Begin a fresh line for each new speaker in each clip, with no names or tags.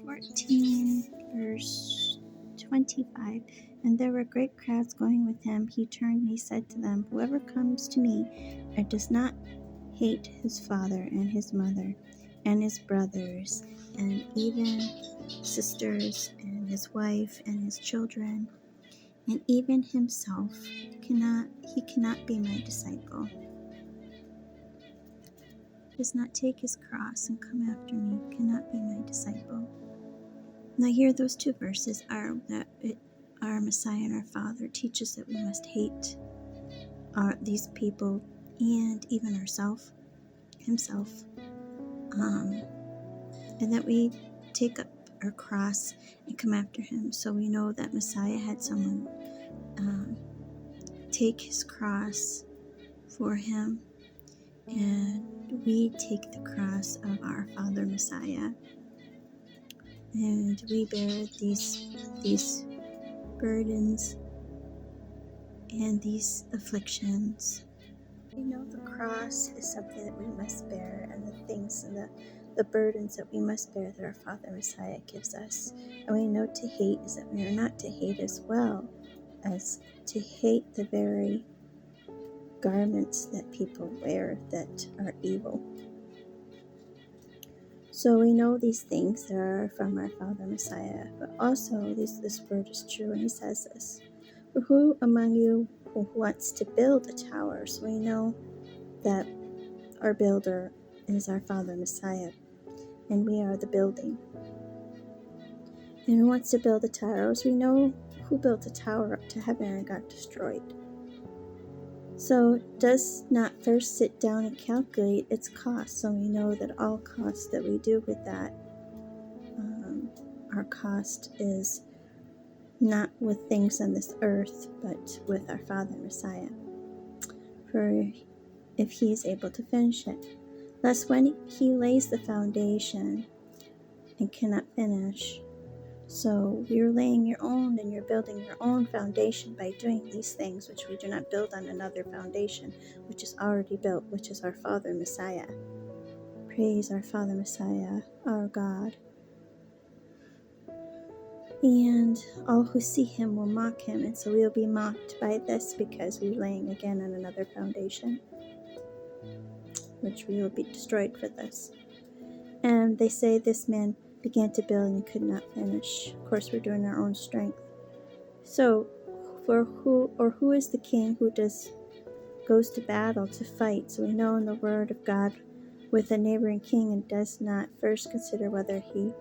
14, verse 25. And there were great crowds going with him. He turned and he said to them, "Whoever comes to me and does not hate his father and his mother and his brothers and even sisters and his wife and his children and even himself cannot be my disciple. Does not take his cross and come after me, cannot be my disciple." Now here those two verses are that our Messiah and our Father teach us that we must hate these people and even himself, and that we take up our cross and come after him. So we know that Messiah had someone take his cross for him, and we take the cross of our Father Messiah, and we bear these burdens and these afflictions. We know the cross is something that we must bear, and the things and the burdens that we must bear that our Father Messiah gives us. And we know to hate is that we are not to hate as well as to hate the very garments that people wear that are evil. So we know these things that are from our Father Messiah, but also this word is true, and he says this: "For who among you who wants to build a tower?" So we know that our builder is our Father Messiah, and we are the building. And who wants to build a tower? As we know who built a tower up to heaven and got destroyed. So does not first sit down and calculate its cost. So we know that all costs that we do with that, our cost is not with things on this earth, but with our Father Messiah. For if he is able to finish it. Thus when he lays the foundation and cannot finish, so you're laying your own and you're building your own foundation by doing these things, which we do not build on another foundation, which is already built, which is our Father Messiah. Praise our Father Messiah, our God. And all who see him will mock him, and so we will be mocked by this because we're laying again on another foundation, which we will be destroyed for this. And they say this man began to build and could not finish. Of course, we're doing our own strength. So, who is the king who goes to battle to fight? So we know in the word of God with a neighboring king and does not first consider whether he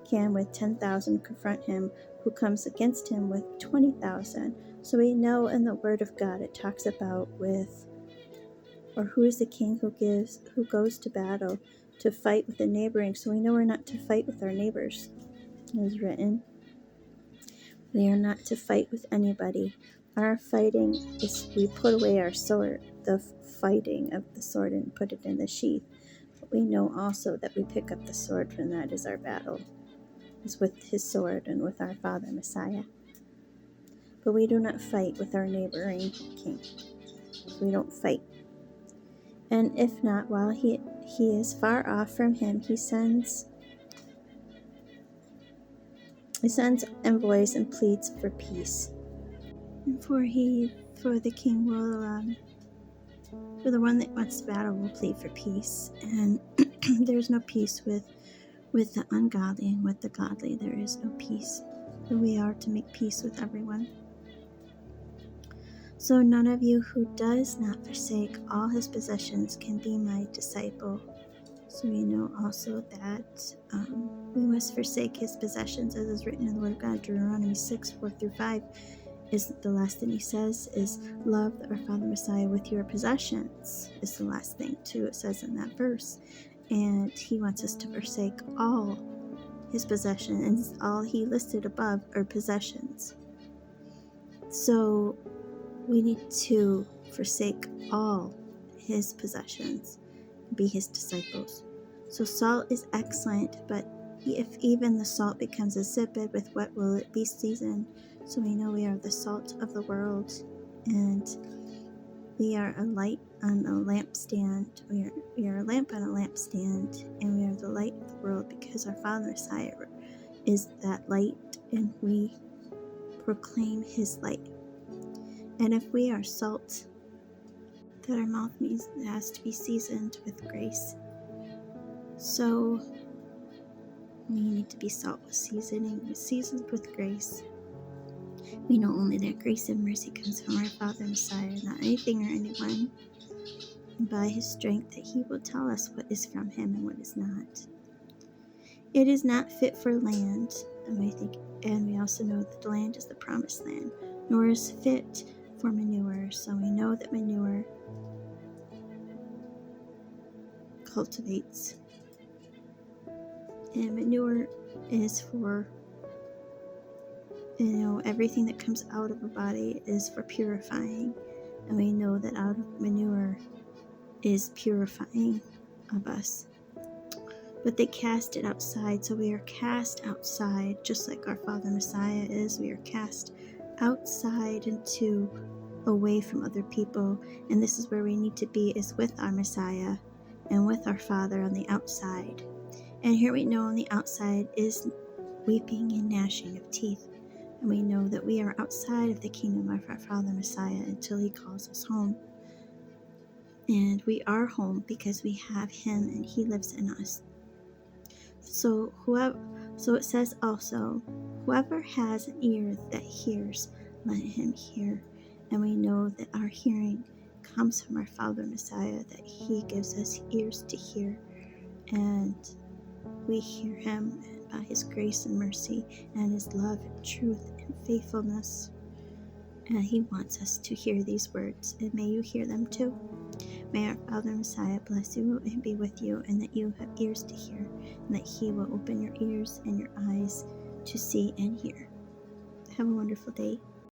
can with 10,000 confront him who comes against him with 20,000. So we know in the word of God it talks about who is the king who goes to battle to fight with the neighboring. So we know we're not to fight with our neighbors. It is written, we are not to fight with anybody. Our fighting is we put away our sword, the fighting of the sword, and put it in the sheath. But we know also that we pick up the sword, and that is our battle, is with his sword and with our Father Messiah. But we do not fight with our neighboring king. We don't fight. And if not, while he is far off from him, he sends envoys and pleads for peace. And for the king will, for the one that wants to battle will plead for peace. And there's no peace with the ungodly, and with the godly there is no peace. But we are to make peace with everyone. So none of you who does not forsake all his possessions can be my disciple. So we know also that we must forsake his possessions, as is written in the word of God. Deuteronomy 6:4-5 is the last thing he says, is love our Father Messiah with your possessions, is the last thing too, it says in that verse. And he wants us to forsake all his possessions, and all he listed above are possessions. So we need to forsake all his possessions, be his disciples. So salt is excellent, but if even the salt becomes insipid, with what will it be seasoned? So we know we are the salt of the world, and we are a light on a lampstand. We are a lamp on a lampstand, and we are the light of the world because our Father Messiah is that light, and we proclaim his light. And if we are salt, that our mouth has to be seasoned with grace. So we need to be salt with seasoning, seasoned with grace. We know only that grace and mercy comes from our Father Messiah, not anything or anyone. And by his strength that he will tell us what is from him and what is not. It is not fit for land, and we also know that the land is the promised land, nor is fit for manure. So we know that manure cultivates, and manure is for, everything that comes out of a body is for purifying, and we know that out of manure is purifying of us. But they cast it outside, so we are cast outside, just like our Father Messiah is. We are cast outside into, away from other people, and this is where we need to be, is with our Messiah and with our Father on the outside. And here we know on the outside is weeping and gnashing of teeth, and we know that we are outside of the kingdom of our Father Messiah until he calls us home. And we are home because we have him and he lives in us. So it says also, whoever has an ear that hears, let him hear. And we know that our hearing comes from our Father Messiah, that he gives us ears to hear, and we hear him by his grace and mercy and his love and truth and faithfulness. And he wants us to hear these words, and may you hear them too. May our Father Messiah bless you and be with you, and that you have ears to hear, and that he will open your ears and your eyes to see and hear. Have a wonderful day.